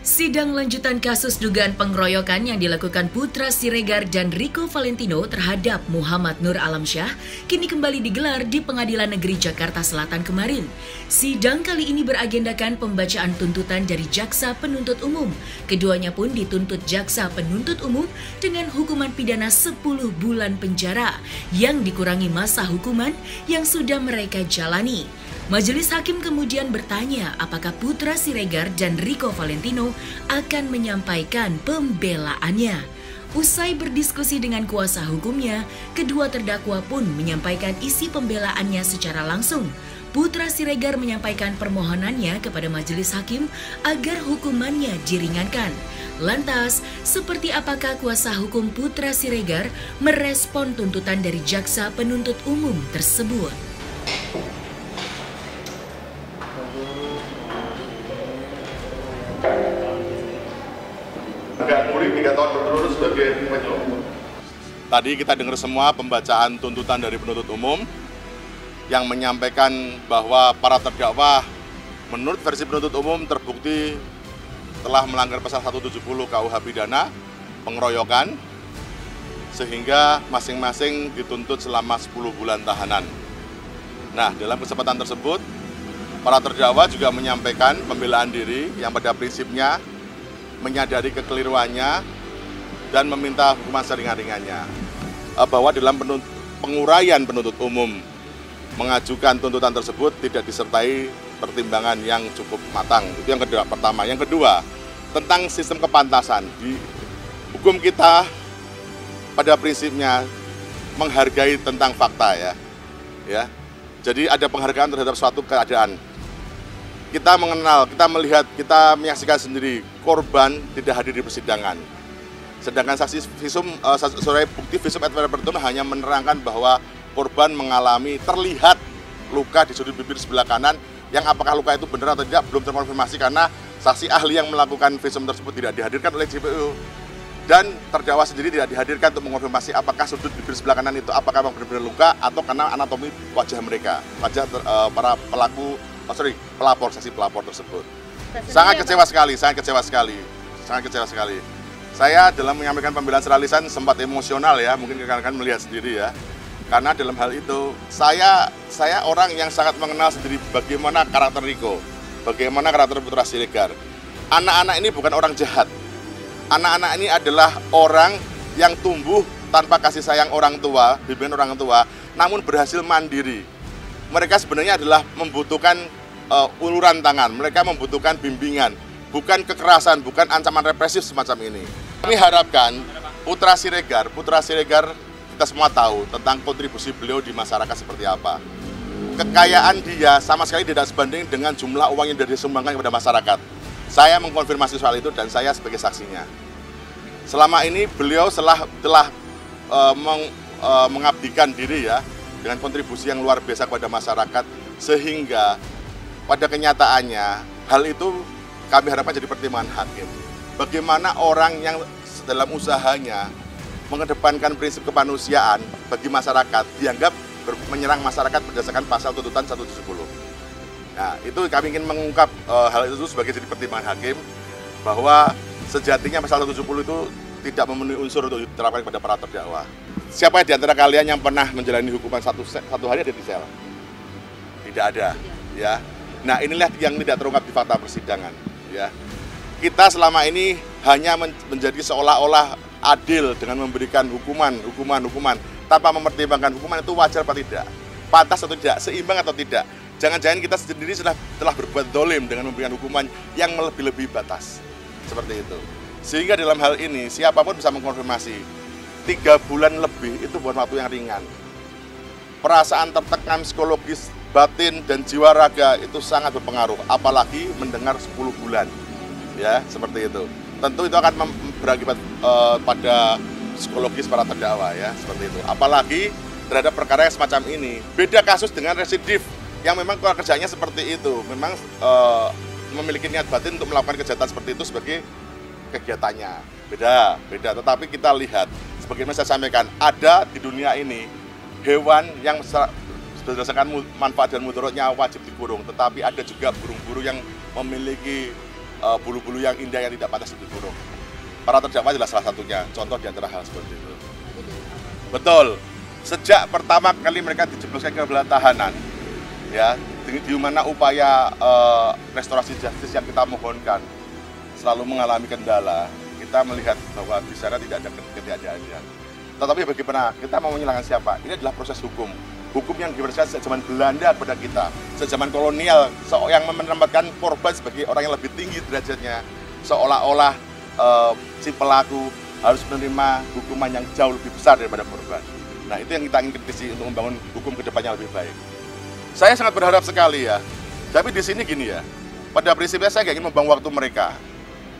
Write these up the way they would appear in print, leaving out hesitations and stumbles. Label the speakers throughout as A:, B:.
A: Sidang lanjutan kasus dugaan pengeroyokan yang dilakukan Putra Siregar dan Rico Valentino terhadap Muhammad Nur Alamsyah kini kembali digelar di Pengadilan Negeri Jakarta Selatan kemarin. Sidang kali ini beragendakan pembacaan tuntutan dari Jaksa Penuntut Umum. Keduanya pun dituntut Jaksa Penuntut Umum dengan hukuman pidana 10 bulan penjara yang dikurangi masa hukuman yang sudah mereka jalani. Majelis Hakim kemudian bertanya apakah Putra Siregar dan Rico Valentino akan menyampaikan pembelaannya. Usai berdiskusi dengan kuasa hukumnya, kedua terdakwa pun menyampaikan isi pembelaannya secara langsung. Putra Siregar menyampaikan permohonannya kepada Majelis Hakim agar hukumannya diringankan. Lantas, seperti apakah kuasa hukum Putra Siregar merespon tuntutan dari Jaksa Penuntut Umum tersebut?
B: Tadi kita dengar semua pembacaan tuntutan dari penuntut umum yang menyampaikan bahwa para terdakwa menurut versi penuntut umum terbukti telah melanggar pasal 170 KUH pidana pengeroyokan sehingga masing-masing dituntut selama 10 bulan tahanan. Nah, dalam kesempatan tersebut para terdakwa juga menyampaikan pembelaan diri yang pada prinsipnya menyadari kekeliruannya dan meminta hukuman seringan-ringannya. Bahwa dalam penguraian penuntut umum mengajukan tuntutan tersebut tidak disertai pertimbangan yang cukup matang. Itu yang kedua, pertama. Yang kedua, tentang sistem kepantasan. Di hukum kita pada prinsipnya menghargai tentang fakta ya. Jadi ada penghargaan terhadap suatu keadaan. Kita mengenal, kita melihat, kita menyaksikan sendiri korban tidak hadir di persidangan. Sedangkan saksi visum, bukti visum et repertum hanya menerangkan bahwa korban mengalami terlihat luka di sudut bibir sebelah kanan, yang apakah luka itu benar atau tidak belum terkonfirmasi karena saksi ahli yang melakukan visum tersebut tidak dihadirkan oleh JPU dan terdakwa sendiri tidak dihadirkan untuk mengonfirmasi apakah sudut bibir sebelah kanan itu apakah memang benar-benar luka atau karena anatomi wajah mereka, wajah para pelapor, saksi pelapor tersebut. Sangat kecewa sekali. Saya dalam menyampaikan pembelaan secara lisan sempat emosional ya, mungkin rekan-rekan melihat sendiri ya. Karena dalam hal itu, saya orang yang sangat mengenal sendiri bagaimana karakter Rico, bagaimana karakter Putra Siregar. Anak-anak ini bukan orang jahat. Anak-anak ini adalah orang yang tumbuh tanpa kasih sayang orang tua, bimbingan orang tua, namun berhasil mandiri. Mereka sebenarnya adalah membutuhkan uluran tangan, mereka membutuhkan bimbingan, bukan kekerasan, bukan ancaman represif semacam ini. Kami harapkan Putra Siregar kita semua tahu tentang kontribusi beliau di masyarakat seperti apa. Kekayaan dia sama sekali tidak sebanding dengan jumlah uang yang disumbangkan kepada masyarakat. Saya mengkonfirmasi soal itu dan saya sebagai saksinya. Selama ini beliau telah mengabdikan diri ya dengan kontribusi yang luar biasa kepada masyarakat sehingga pada kenyataannya hal itu kami harapkan jadi pertimbangan hakim. Bagaimana orang yang dalam usahanya mengedepankan prinsip kemanusiaan bagi masyarakat dianggap menyerang masyarakat berdasarkan pasal tuntutan 170. Nah, itu kami ingin mengungkap hal itu sebagai jadi pertimbangan hakim bahwa sejatinya pasal 170 itu tidak memenuhi unsur untuk diterapkan kepada para terdakwa. Siapa di antara kalian yang pernah menjalani hukuman satu hari ada di sel? Tidak ada, ya. Nah, inilah yang tidak terungkap di fakta persidangan, ya. Kita selama ini hanya menjadi seolah-olah adil dengan memberikan hukuman tanpa mempertimbangkan hukuman itu wajar atau tidak, pantas atau tidak, seimbang atau tidak. Jangan-jangan kita sendiri telah berbuat dolim dengan memberikan hukuman yang melebihi batas, seperti itu. Sehingga dalam hal ini siapapun bisa mengkonfirmasi 3 bulan lebih itu bukan waktu yang ringan. Perasaan tertekan psikologis, batin dan jiwa raga itu sangat berpengaruh, apalagi mendengar 10 bulan. Ya, seperti itu. Tentu itu akan berakibat pada psikologis para terdakwa ya, seperti itu. Apalagi terhadap perkara yang semacam ini. Beda kasus dengan residif yang memang kerjanya seperti itu, memang memiliki niat batin untuk melakukan kejahatan seperti itu sebagai kegiatannya. Beda. Tetapi kita lihat sebagaimana saya sampaikan, ada di dunia ini hewan yang berdasarkan manfaat dan mudaratnya wajib dikurung, tetapi ada juga burung-burung yang memiliki bulu-bulu yang indah yang tidak pantas dikurung. Para terdakwa adalah salah satunya, contoh di antara hal seperti itu. Betul, sejak pertama kali mereka dijebloskan ke dalam tahanan, ya, di mana upaya restorasi justice yang kita mohonkan selalu mengalami kendala, kita melihat bahwa di sana tidak ada ketidakadilan. Tetapi bagaimana kita mau menyalahkan siapa? Ini adalah proses hukum. Hukum yang diberikan sejak zaman Belanda kepada kita, sejak zaman kolonial, yang menempatkan korban sebagai orang yang lebih tinggi derajatnya, seolah-olah si pelaku harus menerima hukuman yang jauh lebih besar daripada korban. Nah, itu yang kita ingin kritisi untuk membangun hukum ke depannya lebih baik. Saya sangat berharap sekali ya, tapi di sini gini ya, pada prinsipnya saya nggak ingin membuang waktu mereka.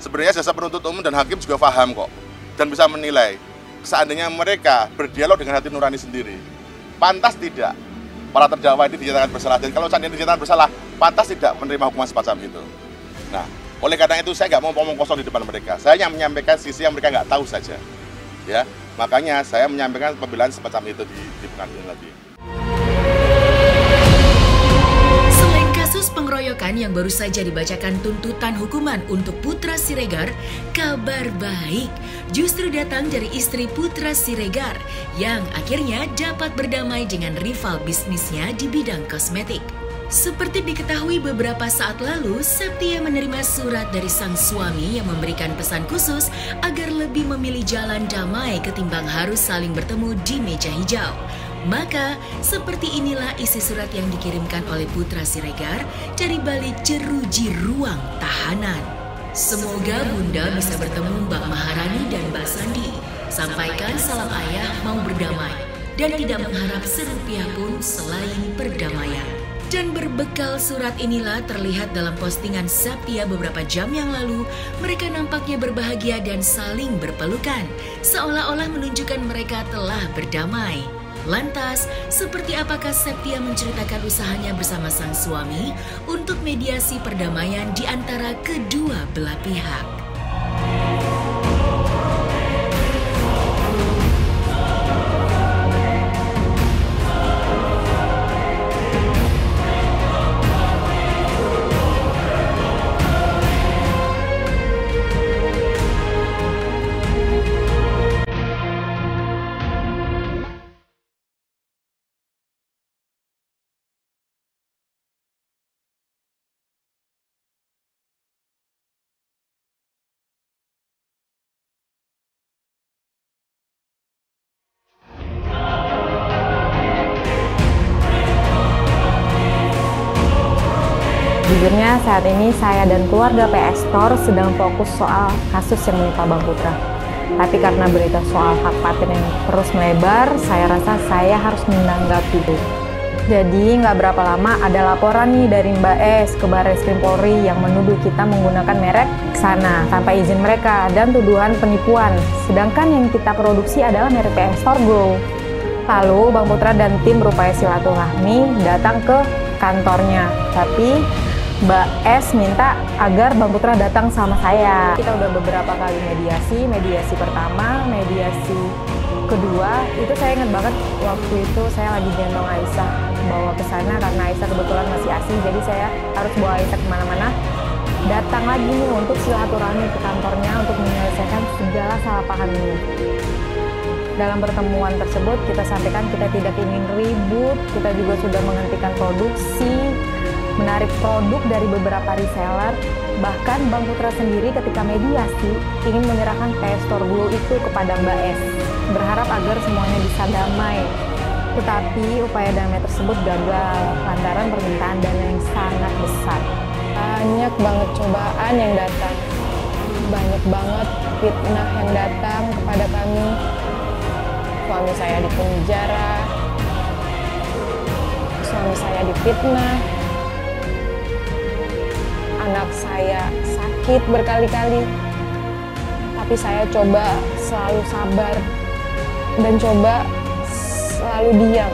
B: Sebenarnya jasa penuntut umum dan hakim juga paham kok, dan bisa menilai, seandainya mereka berdialog dengan hati nurani sendiri. Pantas tidak para terdakwa ini dinyatakan bersalah, dan kalau seandainya dinyatakan bersalah, pantas tidak menerima hukuman semacam itu. Nah, oleh karena itu saya nggak mau ngomong kosong di depan mereka. Saya hanya menyampaikan sisi yang mereka nggak tahu saja. Ya, makanya saya menyampaikan pembelaan semacam itu di pengadilan tadi.
A: Kasus pengeroyokan yang baru saja dibacakan tuntutan hukuman untuk Putra Siregar, kabar baik justru datang dari istri Putra Siregar yang akhirnya dapat berdamai dengan rival bisnisnya di bidang kosmetik. Seperti diketahui beberapa saat lalu, Septia menerima surat dari sang suami yang memberikan pesan khusus agar lebih memilih jalan damai ketimbang harus saling bertemu di meja hijau. Maka, seperti inilah isi surat yang dikirimkan oleh Putra Siregar dari balik jeruji ruang tahanan. Semoga Bunda bisa bertemu Mbak Maharani dan Mbak Sandi. Sampaikan salam ayah mau berdamai dan tidak mengharap serupiah pun selain perdamaian. Dan berbekal surat inilah terlihat dalam postingan Septia beberapa jam yang lalu, mereka nampaknya berbahagia dan saling berpelukan, seolah-olah menunjukkan mereka telah berdamai. Lantas, seperti apakah Septia menceritakan usahanya bersama sang suami untuk mediasi perdamaian di antara kedua belah pihak?
C: Sejujurnya saat ini saya dan keluarga PS Store sedang fokus soal kasus yang menimpa Bang Putra. Tapi karena berita soal hak paten yang terus melebar, saya rasa saya harus menanggapi itu. Jadi nggak berapa lama ada laporan nih dari Mbak S ke Barreskrim Polri yang menuduh kita menggunakan merek sana tanpa izin mereka dan tuduhan penipuan. Sedangkan yang kita produksi adalah merek PS Store Glow. Lalu Bang Putra dan tim berupaya silaturahmi datang ke kantornya, tapi Mbak S minta agar Bang Putra datang sama saya. Kita udah beberapa kali mediasi pertama, mediasi kedua, itu saya ingat banget waktu itu saya lagi gendong Aisyah bawa ke sana karena Aisyah kebetulan masih ASI, jadi saya harus bawa Aisyah kemana-mana. Datang lagi nih untuk silaturahmi ke kantornya untuk menyelesaikan segala salah paham ini. Dalam pertemuan tersebut kita sampaikan kita tidak ingin ribut, kita juga sudah menghentikan produksi, menarik produk dari beberapa reseller, bahkan Bang Putra sendiri ketika mediasi ingin menyerahkan PS Store Glow itu kepada Mbak S, berharap agar semuanya bisa damai. Tetapi upaya damai tersebut gagal lantaran permintaan dana yang sangat besar. Banyak banget cobaan yang datang, banyak banget fitnah yang datang kepada kami. Suami saya dipenjara, suami saya difitnah, anak saya sakit berkali-kali, tapi saya coba selalu sabar dan coba selalu diam.